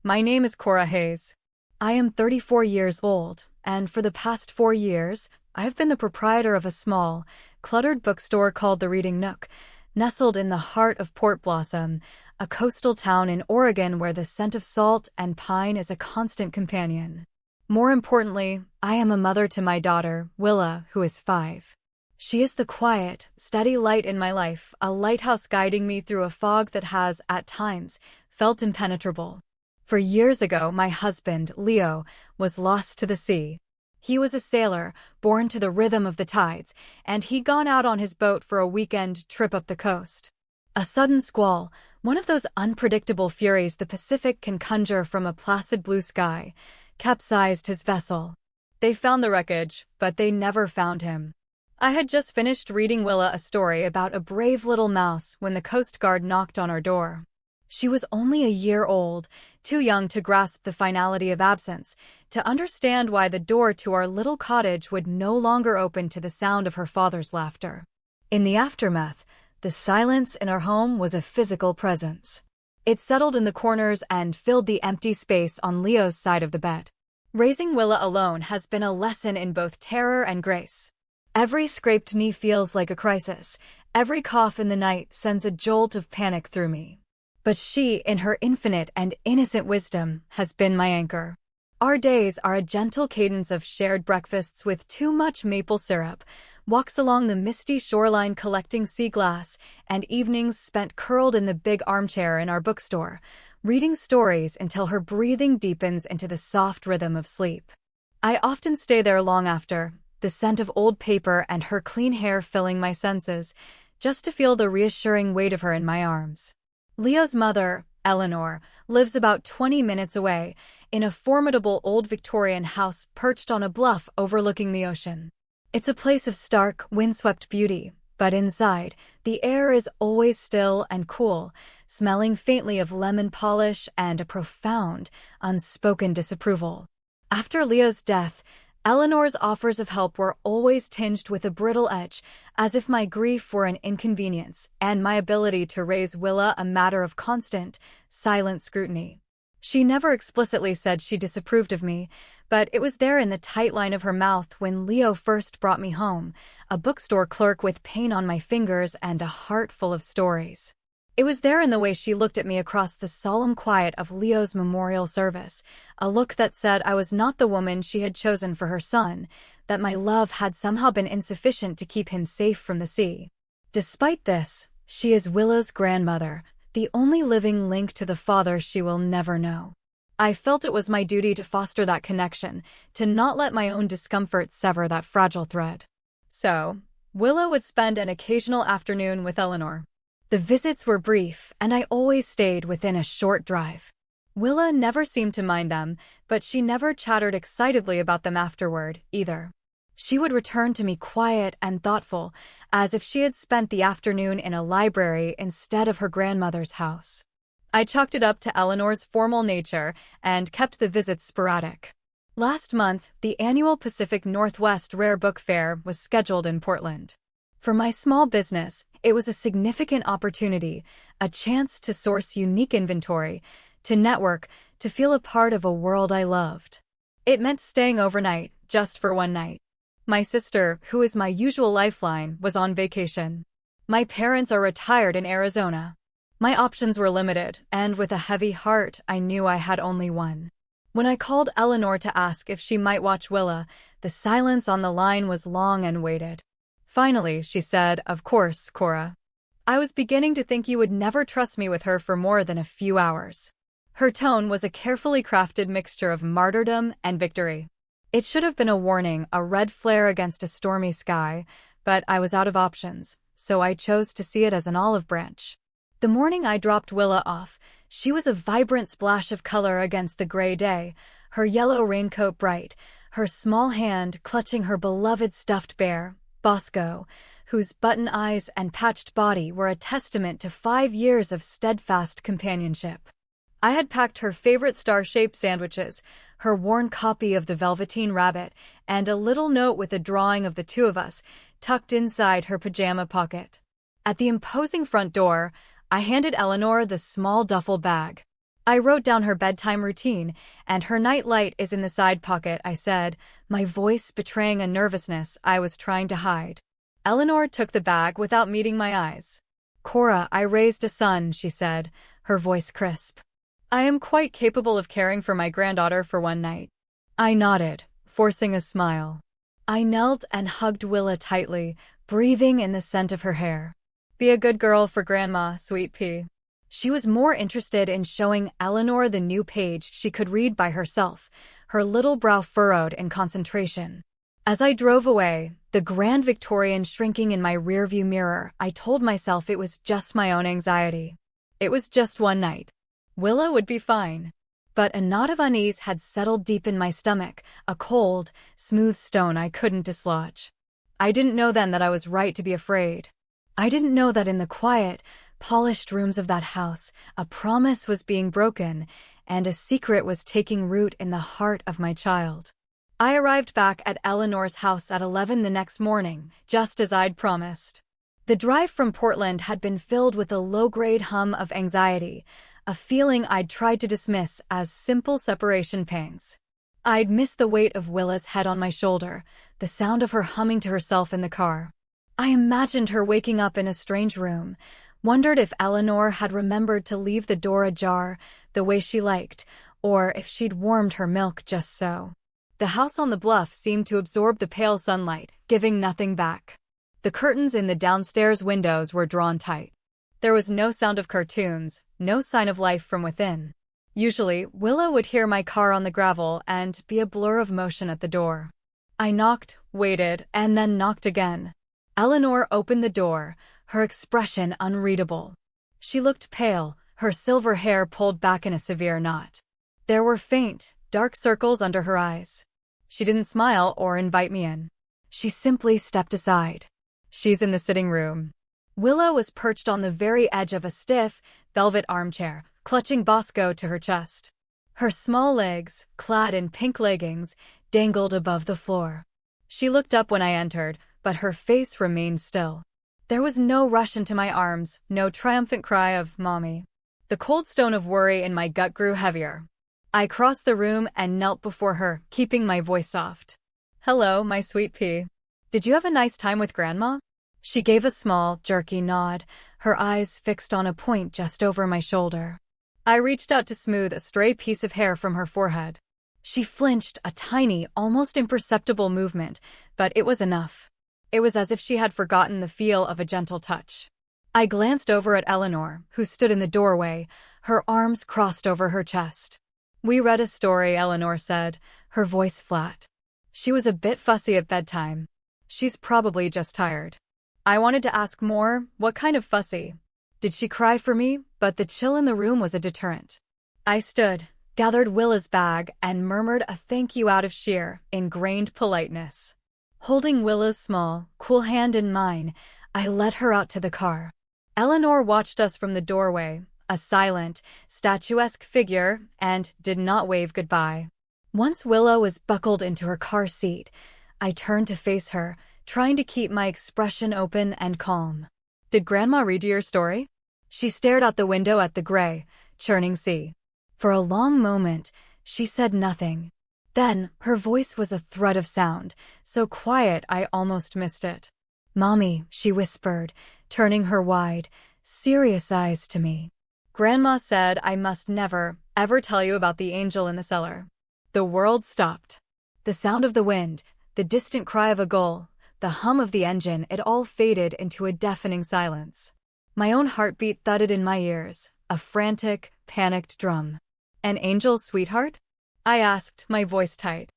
My name is Cora Hayes. I am 34 years old, and for the past 4 years, I have been the proprietor of a small, cluttered bookstore called the Reading Nook, nestled in the heart of Port Blossom, a coastal town in Oregon where the scent of salt and pine is a constant companion. More importantly, I am a mother to my daughter, Willa, who is 5. She is the quiet, steady light in my life, a lighthouse guiding me through a fog that has, at times, felt impenetrable. For years ago, my husband, Leo, was lost to the sea. He was a sailor, born to the rhythm of the tides, and he'd gone out on his boat for a weekend trip up the coast. A sudden squall, one of those unpredictable furies the Pacific can conjure from a placid blue sky, capsized his vessel. They found the wreckage, but they never found him. I had just finished reading Willa a story about a brave little mouse when the Coast Guard knocked on our door. She was only a year old, too young to grasp the finality of absence, to understand why the door to our little cottage would no longer open to the sound of her father's laughter. In the aftermath, the silence in our home was a physical presence. It settled in the corners and filled the empty space on Leo's side of the bed. Raising Willa alone has been a lesson in both terror and grace. Every scraped knee feels like a crisis. Every cough in the night sends a jolt of panic through me. But she, in her infinite and innocent wisdom, has been my anchor. Our days are a gentle cadence of shared breakfasts with too much maple syrup, walks along the misty shoreline collecting sea glass, and evenings spent curled in the big armchair in our bookstore, reading stories until her breathing deepens into the soft rhythm of sleep. I often stay there long after, the scent of old paper and her clean hair filling my senses, just to feel the reassuring weight of her in my arms. Leo's mother, Eleanor, lives about 20 minutes away, in a formidable old Victorian house perched on a bluff overlooking the ocean. It's a place of stark, windswept beauty, but inside, the air is always still and cool, smelling faintly of lemon polish and a profound, unspoken disapproval. After Leo's death, Eleanor's offers of help were always tinged with a brittle edge, as if my grief were an inconvenience and my ability to raise Willa a matter of constant, silent scrutiny. She never explicitly said she disapproved of me, but it was there in the tight line of her mouth when Leo first brought me home, a bookstore clerk with pain on my fingers and a heart full of stories. It was there in the way she looked at me across the solemn quiet of Leo's memorial service, a look that said I was not the woman she had chosen for her son, that my love had somehow been insufficient to keep him safe from the sea. Despite this, she is Willa's grandmother, the only living link to the father she will never know. I felt it was my duty to foster that connection, to not let my own discomfort sever that fragile thread. So, Willa would spend an occasional afternoon with Eleanor. The visits were brief, and I always stayed within a short drive. Willa never seemed to mind them, but she never chattered excitedly about them afterward, either. She would return to me quiet and thoughtful, as if she had spent the afternoon in a library instead of her grandmother's house. I chalked it up to Eleanor's formal nature and kept the visits sporadic. Last month, the annual Pacific Northwest Rare Book Fair was scheduled in Portland. For my small business, it was a significant opportunity, a chance to source unique inventory, to network, to feel a part of a world I loved. It meant staying overnight, just for one night. My sister, who is my usual lifeline, was on vacation. My parents are retired in Arizona. My options were limited, and with a heavy heart, I knew I had only one. When I called Eleanor to ask if she might watch Willa, the silence on the line was long and weighted. Finally, she said, "Of course, Cora." I was beginning to think you would never trust me with her for more than a few hours. Her tone was a carefully crafted mixture of martyrdom and victory. It should have been a warning, a red flare against a stormy sky, but I was out of options, so I chose to see it as an olive branch. The morning I dropped Willa off, she was a vibrant splash of color against the gray day, her yellow raincoat bright, her small hand clutching her beloved stuffed bear, Bosco, whose button eyes and patched body were a testament to 5 years of steadfast companionship. I had packed her favorite star-shaped sandwiches, her worn copy of The Velveteen Rabbit, and a little note with a drawing of the two of us, tucked inside her pajama pocket. At the imposing front door, I handed Eleanor the small duffel bag. I wrote down her bedtime routine, and her nightlight is in the side pocket, I said, my voice betraying a nervousness I was trying to hide. Eleanor took the bag without meeting my eyes. Cora, I raised a son, she said, her voice crisp. I am quite capable of caring for my granddaughter for one night. I nodded, forcing a smile. I knelt and hugged Willa tightly, breathing in the scent of her hair. Be a good girl for Grandma, sweet pea. She was more interested in showing Eleanor the new page she could read by herself, her little brow furrowed in concentration. As I drove away, the Grand Victorian shrinking in my rearview mirror, I told myself it was just my own anxiety. It was just one night. Willa would be fine. But a knot of unease had settled deep in my stomach, a cold, smooth stone I couldn't dislodge. I didn't know then that I was right to be afraid. I didn't know that in the quiet, polished rooms of that house, a promise was being broken, and a secret was taking root in the heart of my child. I arrived back at Eleanor's house at 11 the next morning, just as I'd promised. The drive from Portland had been filled with a low-grade hum of anxiety, a feeling I'd tried to dismiss as simple separation pangs. I'd missed the weight of Willa's head on my shoulder, the sound of her humming to herself in the car. I imagined her waking up in a strange room, wondered if Eleanor had remembered to leave the door ajar the way she liked, or if she'd warmed her milk just so. The house on the bluff seemed to absorb the pale sunlight, giving nothing back. The curtains in the downstairs windows were drawn tight. There was no sound of cartoons, no sign of life from within. Usually, Willa would hear my car on the gravel and be a blur of motion at the door. I knocked, waited, and then knocked again. Eleanor opened the door, her expression unreadable. She looked pale, her silver hair pulled back in a severe knot. There were faint, dark circles under her eyes. She didn't smile or invite me in. She simply stepped aside. She's in the sitting room. Willa was perched on the very edge of a stiff, velvet armchair, clutching Bosco to her chest. Her small legs, clad in pink leggings, dangled above the floor. She looked up when I entered, but her face remained still. There was no rush into my arms, no triumphant cry of "Mommy." The cold stone of worry in my gut grew heavier. I crossed the room and knelt before her, keeping my voice soft. "Hello, my sweet pea. Did you have a nice time with Grandma?" She gave a small, jerky nod, her eyes fixed on a point just over my shoulder. I reached out to smooth a stray piece of hair from her forehead. She flinched, a tiny, almost imperceptible movement, but it was enough. It was as if she had forgotten the feel of a gentle touch. I glanced over at Eleanor, who stood in the doorway, her arms crossed over her chest. "We read a story," Eleanor said, her voice flat. She was a bit fussy at bedtime. She's probably just tired. I wanted to ask more, what kind of fussy? Did she cry for me? But the chill in the room was a deterrent. I stood, gathered Willa's bag, and murmured a thank you out of sheer, ingrained politeness. Holding Willa's small, cool hand in mine, I led her out to the car. Eleanor watched us from the doorway, a silent, statuesque figure, and did not wave goodbye. Once Willa was buckled into her car seat, I turned to face her, trying to keep my expression open and calm. "Did Grandma read you your story?" She stared out the window at the gray, churning sea. For a long moment, she said nothing. Then, her voice was a thread of sound, so quiet I almost missed it. "Mommy," she whispered, turning her wide, serious eyes to me. "Grandma said I must never, ever tell you about the angel in the cellar." The world stopped. The sound of the wind, the distant cry of a gull, the hum of the engine, it all faded into a deafening silence. My own heartbeat thudded in my ears, a frantic, panicked drum. "An angel's sweetheart?" I asked, my voice tight.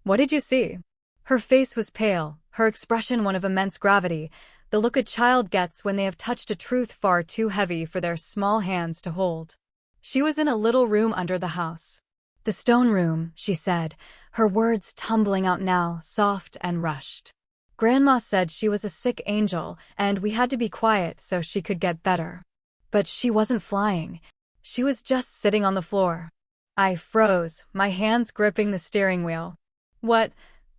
"What did you see?" Her face was pale, her expression one of immense gravity, the look a child gets when they have touched a truth far too heavy for their small hands to hold. She was in a little room under the house. "The stone room," she said, her words tumbling out now, soft and rushed. "Grandma said she was a sick angel, and we had to be quiet so she could get better. But she wasn't flying. She was just sitting on the floor." I froze, my hands gripping the steering wheel. What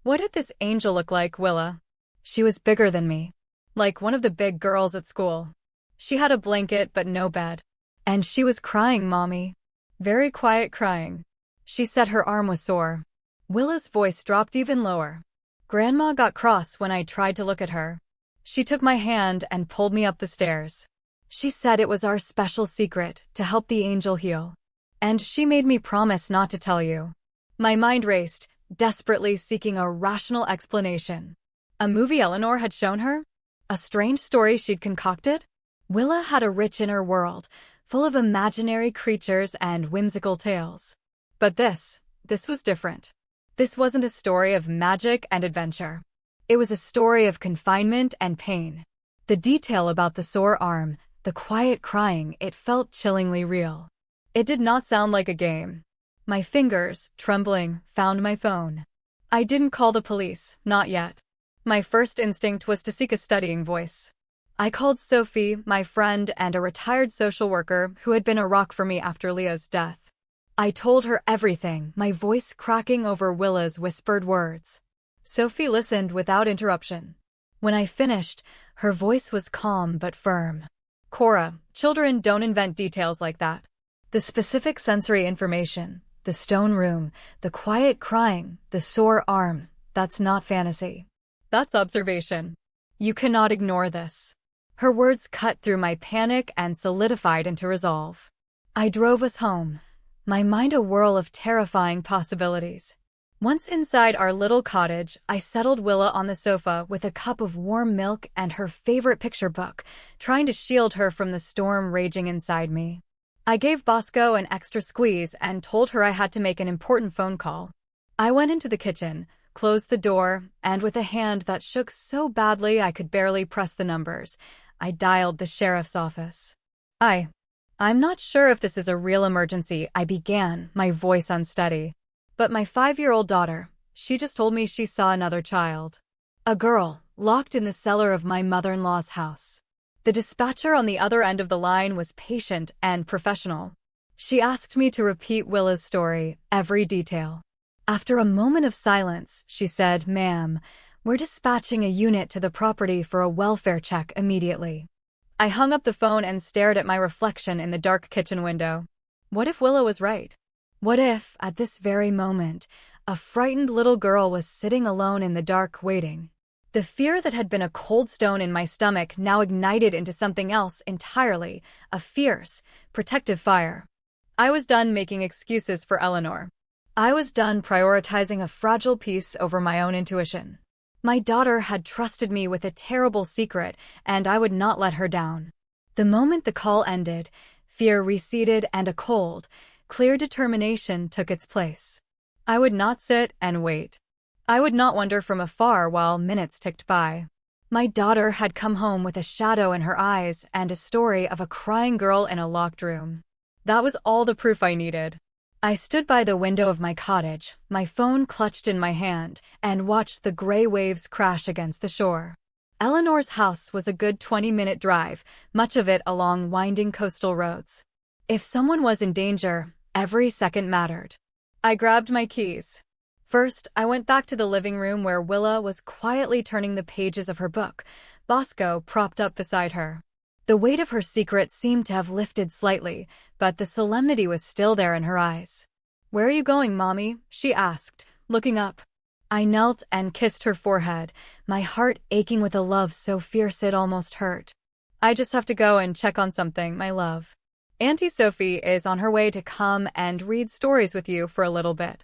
did this angel look like, Willa?" "She was bigger than me. Like one of the big girls at school. She had a blanket but no bed. And she was crying, Mommy." Very quiet crying. She said her arm was sore. Willa's voice dropped even lower. Grandma got cross when I tried to look at her. She took my hand and pulled me up the stairs. She said it was our special secret to help the angel heal. And she made me promise not to tell you. My mind raced, desperately seeking a rational explanation. A movie Eleanor had shown her? A strange story she'd concocted? Willa had a rich inner world, full of imaginary creatures and whimsical tales. But this was different. This wasn't a story of magic and adventure. It was a story of confinement and pain. The detail about the sore arm, the quiet crying, it felt chillingly real. It did not sound like a game. My fingers, trembling, found my phone. I didn't call the police, not yet. My first instinct was to seek a steadying voice. I called Sophie, my friend and a retired social worker who had been a rock for me after Leah's death. I told her everything, my voice cracking over Willa's whispered words. Sophie listened without interruption. When I finished, her voice was calm but firm. Cora, children don't invent details like that. The specific sensory information, the stone room, the quiet crying, the sore arm, that's not fantasy. That's observation. You cannot ignore this. Her words cut through my panic and solidified into resolve. I drove us home, my mind a whirl of terrifying possibilities. Once inside our little cottage, I settled Willa on the sofa with a cup of warm milk and her favorite picture book, trying to shield her from the storm raging inside me. I gave Bosco an extra squeeze and told her I had to make an important phone call. I went into the kitchen, closed the door, and with a hand that shook so badly I could barely press the numbers, I dialed the sheriff's office. I'm not sure if this is a real emergency, I began, my voice unsteady. But my 5-year-old daughter, she just told me she saw another child. A girl, locked in the cellar of my mother-in-law's house. The dispatcher on the other end of the line was patient and professional. She asked me to repeat Willa's story, every detail. After a moment of silence, she said, "Ma'am, we're dispatching a unit to the property for a welfare check immediately." I hung up the phone and stared at my reflection in the dark kitchen window. What if Willa was right? What if, at this very moment, a frightened little girl was sitting alone in the dark waiting? The fear that had been a cold stone in my stomach now ignited into something else entirely, a fierce, protective fire. I was done making excuses for Eleanor. I was done prioritizing a fragile peace over my own intuition. My daughter had trusted me with a terrible secret, and I would not let her down. The moment the call ended, fear receded and a cold, clear determination took its place. I would not sit and wait. I would not wonder from afar while minutes ticked by. My daughter had come home with a shadow in her eyes and a story of a crying girl in a locked room. That was all the proof I needed. I stood by the window of my cottage, my phone clutched in my hand, and watched the gray waves crash against the shore. Eleanor's house was a good 20-minute drive, much of it along winding coastal roads. If someone was in danger, every second mattered. I grabbed my keys. First, I went back to the living room where Willa was quietly turning the pages of her book, Bosco propped up beside her. The weight of her secret seemed to have lifted slightly, but the solemnity was still there in her eyes. "Where are you going, Mommy?" she asked, looking up. I knelt and kissed her forehead, my heart aching with a love so fierce it almost hurt. "I just have to go and check on something, my love. Auntie Sophie is on her way to come and read stories with you for a little bit."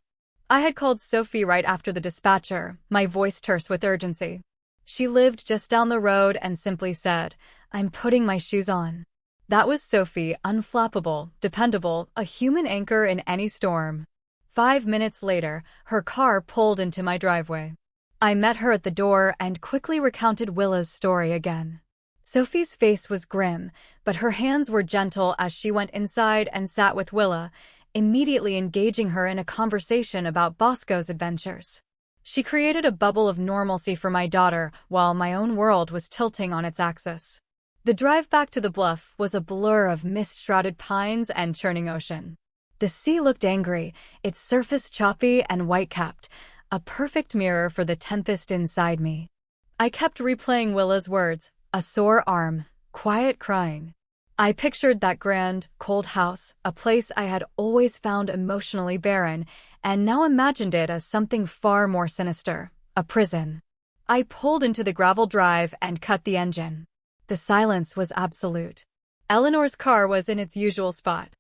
I had called Sophie right after the dispatcher, my voice terse with urgency. She lived just down the road and simply said, "I'm putting my shoes on." That was Sophie, unflappable, dependable, a human anchor in any storm. 5 minutes later, her car pulled into my driveway. I met her at the door and quickly recounted Willa's story again. Sophie's face was grim, but her hands were gentle as she went inside and sat with Willa, immediately engaging her in a conversation about Bosco's adventures. She created a bubble of normalcy for my daughter while my own world was tilting on its axis. The drive back to the bluff was a blur of mist-shrouded pines and churning ocean. The sea looked angry, its surface choppy and white-capped, a perfect mirror for the tempest inside me. I kept replaying Willa's words, a sore arm, quiet crying. I pictured that grand, cold house, a place I had always found emotionally barren, and now imagined it as something far more sinister, a prison. I pulled into the gravel drive and cut the engine. The silence was absolute. Eleanor's car was in its usual spot.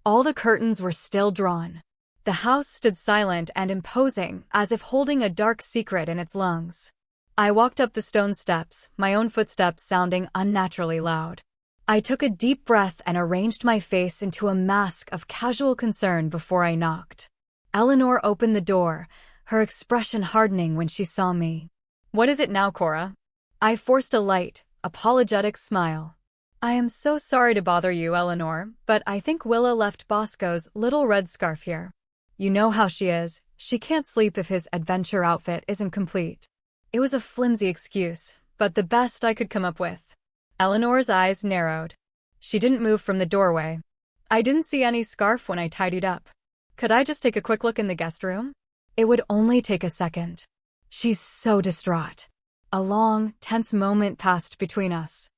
All the curtains were still drawn. The house stood silent and imposing, as if holding a dark secret in its lungs. I walked up the stone steps, my own footsteps sounding unnaturally loud. I took a deep breath and arranged my face into a mask of casual concern before I knocked. Eleanor opened the door, her expression hardening when she saw me. "What is it now, Cora?" I forced a light, apologetic smile. "I am so sorry to bother you, Eleanor, but I think Willa left Bosco's little red scarf here. You know how she is. She can't sleep if his adventure outfit isn't complete." It was a flimsy excuse, but the best I could come up with. Eleanor's eyes narrowed. She didn't move from the doorway. "I didn't see any scarf when I tidied up. Could I just take a quick look in the guest room?" It would only take a second. She's so distraught. A long, tense moment passed between us.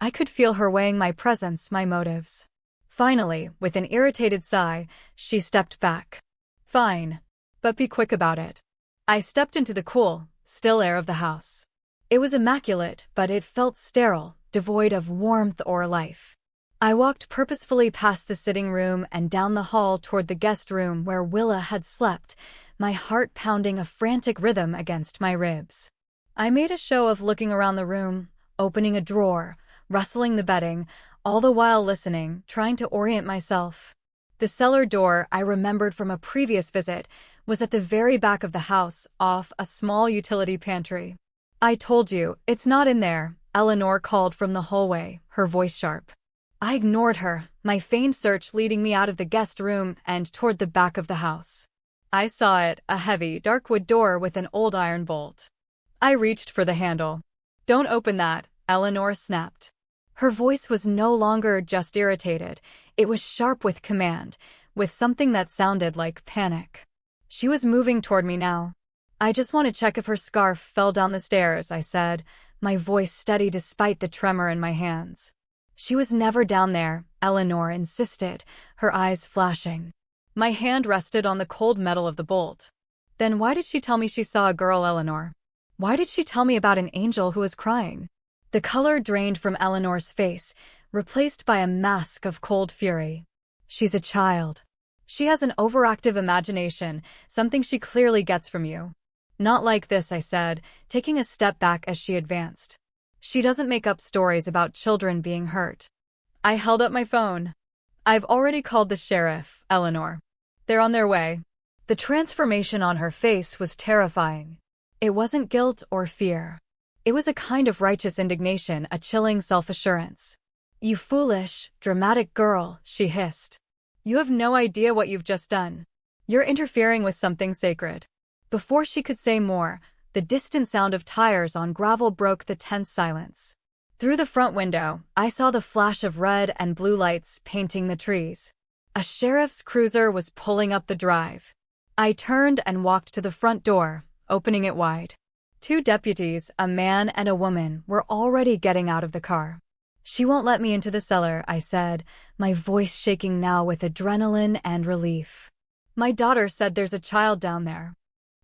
I could feel her weighing my presence, my motives. Finally, with an irritated sigh, she stepped back. "Fine. But be quick about it." I stepped into the cool, still air of the house. It was immaculate, but it felt sterile, devoid of warmth or life. I walked purposefully past the sitting room and down the hall toward the guest room where Willa had slept, my heart pounding a frantic rhythm against my ribs. I made a show of looking around the room, opening a drawer, rustling the bedding, all the while listening, trying to orient myself. The cellar door, I remembered from a previous visit, was at the very back of the house, off a small utility pantry. "I told you, it's not in there," Eleanor called from the hallway, her voice sharp. I ignored her, my feigned search leading me out of the guest room and toward the back of the house. I saw it, a heavy, dark wood door with an old iron bolt. I reached for the handle. "Don't open that," Eleanor snapped. Her voice was no longer just irritated, it was sharp with command, with something that sounded like panic. She was moving toward me now. "I just want to check if her scarf fell down the stairs," I said, my voice steady despite the tremor in my hands. "She was never down there," Eleanor insisted, her eyes flashing. My hand rested on the cold metal of the bolt. "Then why did she tell me she saw a girl, Eleanor? Why did she tell me about an angel who was crying?" The color drained from Eleanor's face, replaced by a mask of cold fury. "She's a child. She has an overactive imagination, something she clearly gets from you." "Not like this," I said, taking a step back as she advanced. "She doesn't make up stories about children being hurt." I held up my phone. "I've already called the sheriff, Eleanor. They're on their way." The transformation on her face was terrifying. It wasn't guilt or fear. It was a kind of righteous indignation, a chilling self-assurance. "You foolish, dramatic girl," she hissed. "You have no idea what you've just done. You're interfering with something sacred." Before she could say more, the distant sound of tires on gravel broke the tense silence. Through the front window, I saw the flash of red and blue lights painting the trees. A sheriff's cruiser was pulling up the drive. I turned and walked to the front door, opening it wide. Two deputies, a man and a woman, were already getting out of the car. "She won't let me into the cellar," I said, my voice shaking now with adrenaline and relief. "My daughter said there's a child down there."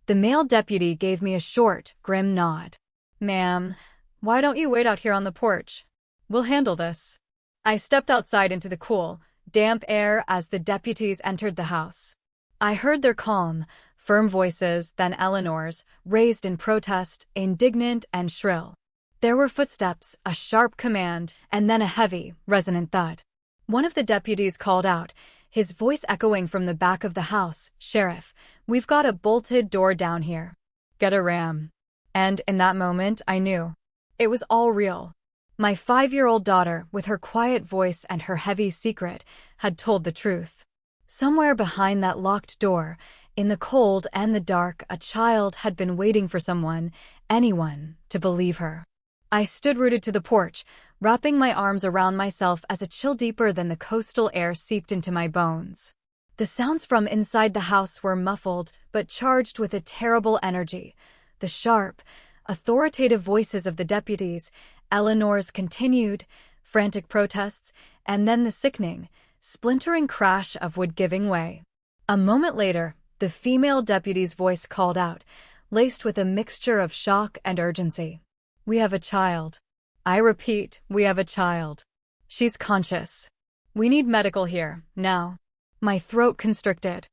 The male deputy gave me a short, grim nod. "Ma'am, why don't you wait out here on the porch? We'll handle this." I stepped outside into the cool, damp air as the deputies entered the house. I heard their calm, firm voices, then Eleanor's, raised in protest, indignant and shrill. There were footsteps, a sharp command, and then a heavy, resonant thud. One of the deputies called out, his voice echoing from the back of the house, "Sheriff, we've got a bolted door down here. Get a ram." And in that moment, I knew. It was all real. My 5-year-old daughter, with her quiet voice and her heavy secret, had told the truth. Somewhere behind that locked door, in the cold and the dark, a child had been waiting for someone, anyone, to believe her. I stood rooted to the porch, wrapping my arms around myself as a chill deeper than the coastal air seeped into my bones. The sounds from inside the house were muffled, but charged with a terrible energy. The sharp, authoritative voices of the deputies, Eleanor's continued, frantic protests, and then the sickening, splintering crash of wood giving way. A moment later, the female deputy's voice called out, laced with a mixture of shock and urgency. "We have a child. I repeat, we have a child. She's conscious. We need medical here, now." My throat constricted.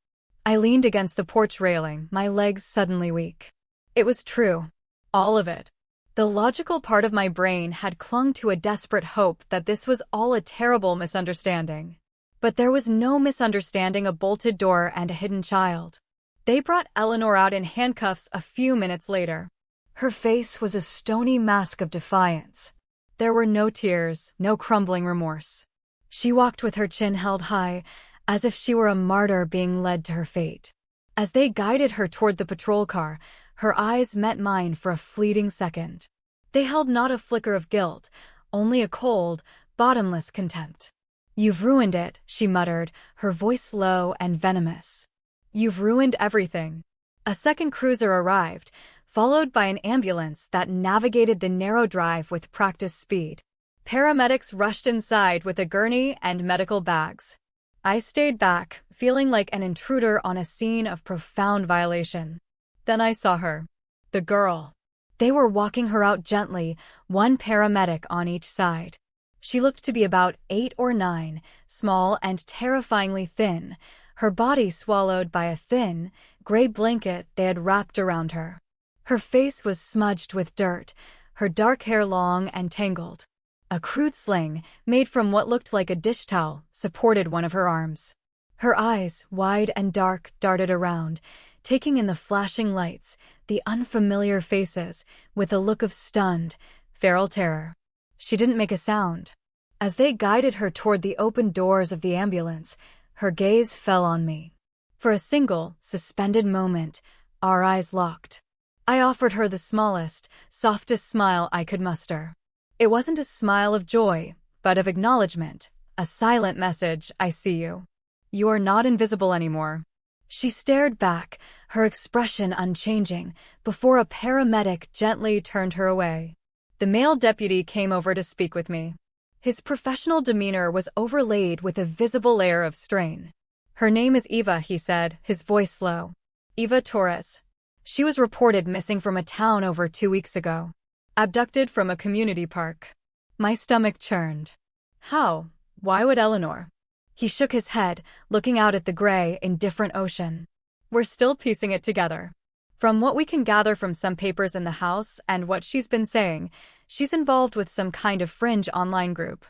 I leaned against the porch railing, my legs suddenly weak. It was true. All of it. The logical part of my brain had clung to a desperate hope that this was all a terrible misunderstanding. But there was no misunderstanding a bolted door and a hidden child. They brought Eleanor out in handcuffs a few minutes later. Her face was a stony mask of defiance. There were no tears, no crumbling remorse. She walked with her chin held high, as if she were a martyr being led to her fate. As they guided her toward the patrol car, her eyes met mine for a fleeting second. They held not a flicker of guilt, only a cold, bottomless contempt. "You've ruined it," she muttered, her voice low and venomous. "You've ruined everything." A second cruiser arrived, followed by an ambulance that navigated the narrow drive with practiced speed. Paramedics rushed inside with a gurney and medical bags. I stayed back, feeling like an intruder on a scene of profound violation. Then I saw her. The girl. They were walking her out gently, one paramedic on each side. She looked to be about 8 or 9, small and terrifyingly thin, her body swallowed by a thin, gray blanket they had wrapped around her. Her face was smudged with dirt, her dark hair long and tangled. A crude sling, made from what looked like a dish towel, supported one of her arms. Her eyes, wide and dark, darted around, taking in the flashing lights, the unfamiliar faces, with a look of stunned, feral terror. She didn't make a sound. As they guided her toward the open doors of the ambulance, her gaze fell on me. For a single, suspended moment, our eyes locked. I offered her the smallest, softest smile I could muster. It wasn't a smile of joy, but of acknowledgement, a silent message, "I see you. You are not invisible anymore." She stared back, her expression unchanging, before a paramedic gently turned her away. The male deputy came over to speak with me. His professional demeanor was overlaid with a visible layer of strain. "Her name is Eva," he said, his voice low. "Eva Torres. She was reported missing from a town over 2 weeks ago. Abducted from a community park." My stomach churned. How? Why would Eleanor? He shook his head, looking out at the gray, indifferent ocean. "We're still piecing it together. From what we can gather from some papers in the house and what she's been saying, she's involved with some kind of fringe online group.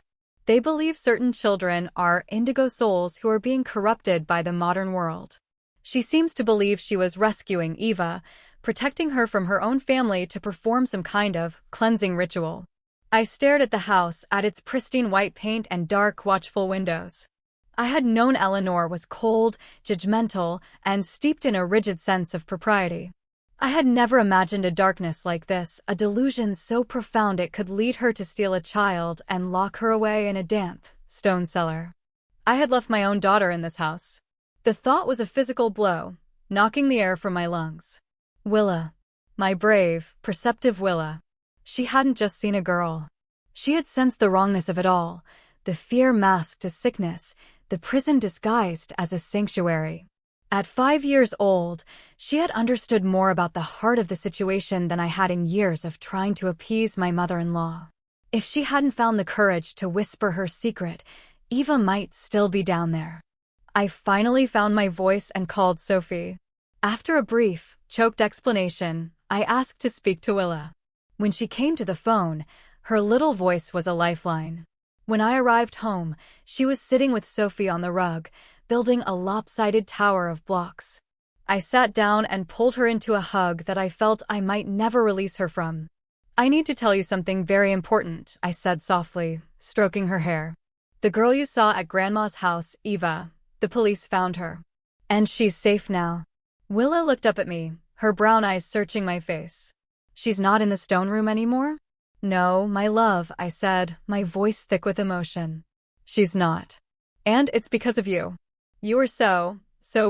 They believe certain children are indigo souls who are being corrupted by the modern world. She seems to believe she was rescuing Eva, protecting her from her own family to perform some kind of cleansing ritual." I stared at the house, at its pristine white paint and dark, watchful windows. I had known Eleanor was cold, judgmental, and steeped in a rigid sense of propriety. I had never imagined a darkness like this, a delusion so profound it could lead her to steal a child and lock her away in a damp, stone cellar. I had left my own daughter in this house. The thought was a physical blow, knocking the air from my lungs. Willa. My brave, perceptive Willa. She hadn't just seen a girl. She had sensed the wrongness of it all, the fear masked as sickness, the prison disguised as a sanctuary. At 5 years old, she had understood more about the heart of the situation than I had in years of trying to appease my mother-in-law. If she hadn't found the courage to whisper her secret, Eva might still be down there. I finally found my voice and called Sophie. After a brief, choked explanation, I asked to speak to Willa. When she came to the phone, her little voice was a lifeline. When I arrived home, she was sitting with Sophie on the rug, building a lopsided tower of blocks. I sat down and pulled her into a hug that I felt I might never release her from. "I need to tell you something very important," I said softly, stroking her hair. "The girl you saw at Grandma's house, Eva, the police found her. And she's safe now." Willa looked up at me, her brown eyes searching my face. "She's not in the stone room anymore?" "No, my love," I said, my voice thick with emotion. "She's not. And it's because of you. You were so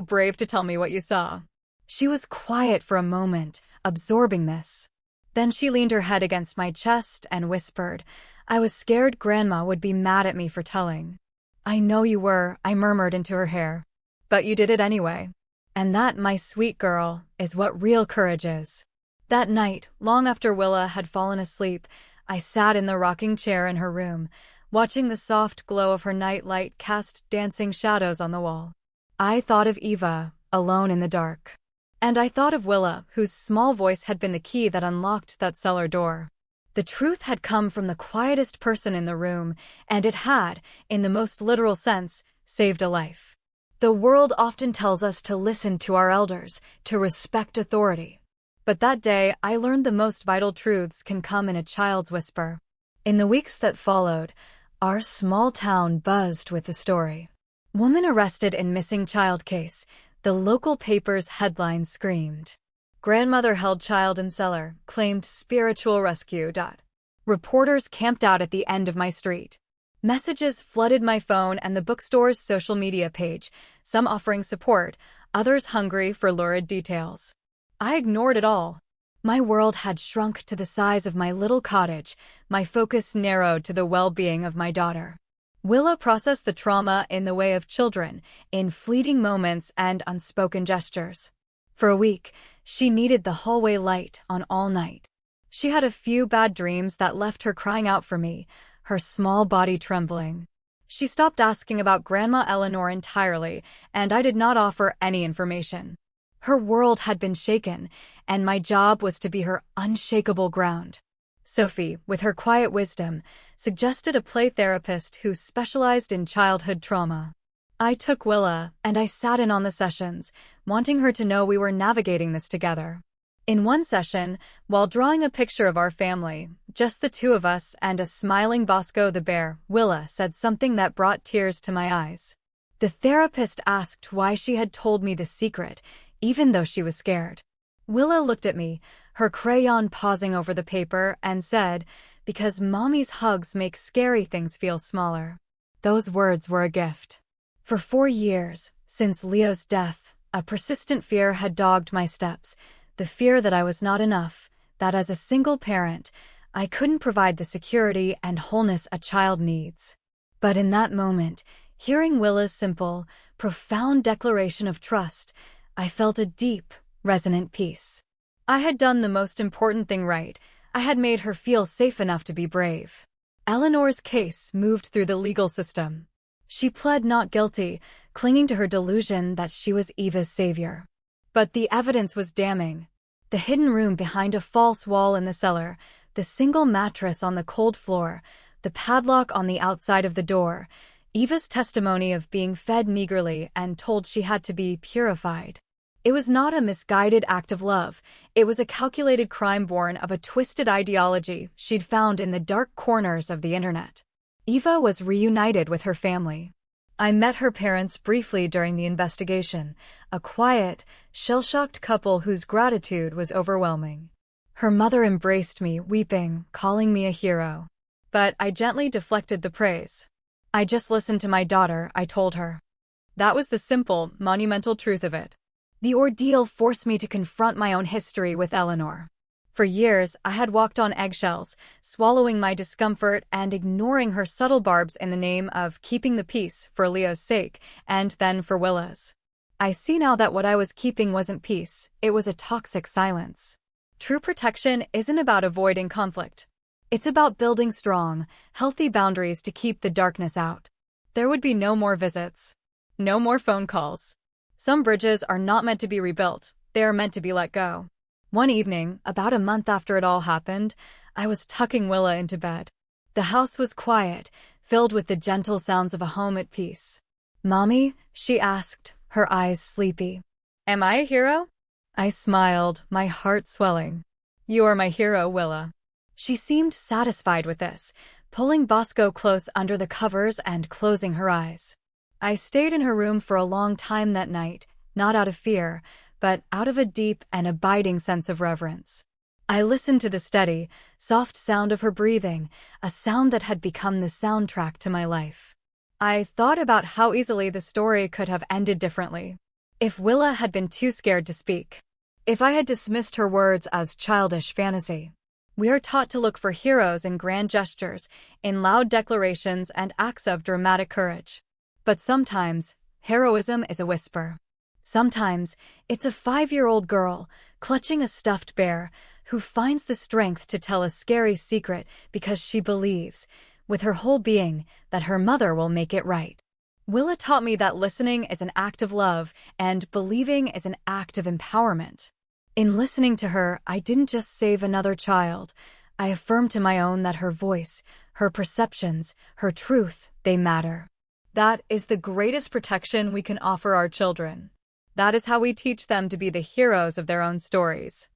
brave to tell me what you saw." She was quiet for a moment, absorbing this. Then she leaned her head against my chest and whispered, I was scared Grandma would be mad at me for telling. I know you were, I murmured into her hair. But you did it anyway. And that, my sweet girl, is what real courage is. That night, long after Willa had fallen asleep, I sat in the rocking chair in her room, watching the soft glow of her night light cast dancing shadows on the wall. I thought of Eva, alone in the dark. And I thought of Willa, whose small voice had been the key that unlocked that cellar door. The truth had come from the quietest person in the room, and it had, in the most literal sense, saved a life. The world often tells us to listen to our elders, to respect authority. But that day, I learned the most vital truths can come in a child's whisper. In the weeks that followed, our small town buzzed with the story. Woman arrested in missing child case, the local paper's headline screamed. Grandmother held child in cellar, claimed spiritual rescue. Reporters camped out at the end of my street. Messages flooded my phone and the bookstore's social media page, some offering support, others hungry for lurid details. I ignored it all. My world had shrunk to the size of my little cottage, my focus narrowed to the well-being of my daughter. Willa processed the trauma in the way of children, in fleeting moments and unspoken gestures. For a week, she needed the hallway light on all night. She had a few bad dreams that left her crying out for me, her small body trembling. She stopped asking about Grandma Eleanor entirely, and I did not offer any information. Her world had been shaken, and my job was to be her unshakable ground. Sophie, with her quiet wisdom, suggested a play therapist who specialized in childhood trauma. I took Willa, and I sat in on the sessions, wanting her to know we were navigating this together. In one session, while drawing a picture of our family, just the two of us and a smiling Bosco the bear, Willa said something that brought tears to my eyes. The therapist asked why she had told me the secret, even though she was scared. Willa looked at me, her crayon pausing over the paper, and said, "Because Mommy's hugs make scary things feel smaller." Those words were a gift. For 4 years, since Leo's death, a persistent fear had dogged my steps, the fear that I was not enough, that as a single parent, I couldn't provide the security and wholeness a child needs. But in that moment, hearing Willa's simple, profound declaration of trust, I felt a deep, resonant peace. I had done the most important thing right. I had made her feel safe enough to be brave. Eleanor's case moved through the legal system. She pled not guilty, clinging to her delusion that she was Eva's savior. But the evidence was damning. The hidden room behind a false wall in the cellar, the single mattress on the cold floor, the padlock on the outside of the door, Eva's testimony of being fed meagerly and told she had to be purified. It was not a misguided act of love. It was a calculated crime born of a twisted ideology she'd found in the dark corners of the internet. Eva was reunited with her family. I met her parents briefly during the investigation, a quiet, shell-shocked couple whose gratitude was overwhelming. Her mother embraced me, weeping, calling me a hero. But I gently deflected the praise. "I just listened to my daughter," I told her. That was the simple, monumental truth of it. The ordeal forced me to confront my own history with Eleanor. For years, I had walked on eggshells, swallowing my discomfort and ignoring her subtle barbs in the name of keeping the peace for Leo's sake, and then for Willa's. I see now that what I was keeping wasn't peace, it was a toxic silence. True protection isn't about avoiding conflict. It's about building strong, healthy boundaries to keep the darkness out. There would be no more visits. No more phone calls. Some bridges are not meant to be rebuilt, they are meant to be let go. One evening, about a month after it all happened, I was tucking Willa into bed. The house was quiet, filled with the gentle sounds of a home at peace. "Mommy?" she asked, her eyes sleepy. "Am I a hero?" I smiled, my heart swelling. "You are my hero, Willa." She seemed satisfied with this, pulling Bosco close under the covers and closing her eyes. I stayed in her room for a long time that night, not out of fear, but out of a deep and abiding sense of reverence. I listened to the steady, soft sound of her breathing, a sound that had become the soundtrack to my life. I thought about how easily the story could have ended differently. If Willa had been too scared to speak. If I had dismissed her words as childish fantasy. We are taught to look for heroes in grand gestures, in loud declarations and acts of dramatic courage. But sometimes, heroism is a whisper. Sometimes, it's a 5-year-old girl, clutching a stuffed bear, who finds the strength to tell a scary secret because she believes, with her whole being, that her mother will make it right. Willa taught me that listening is an act of love and believing is an act of empowerment. In listening to her, I didn't just save another child. I affirmed to my own that her voice, her perceptions, her truth, they matter. That is the greatest protection we can offer our children. That is how we teach them to be the heroes of their own stories.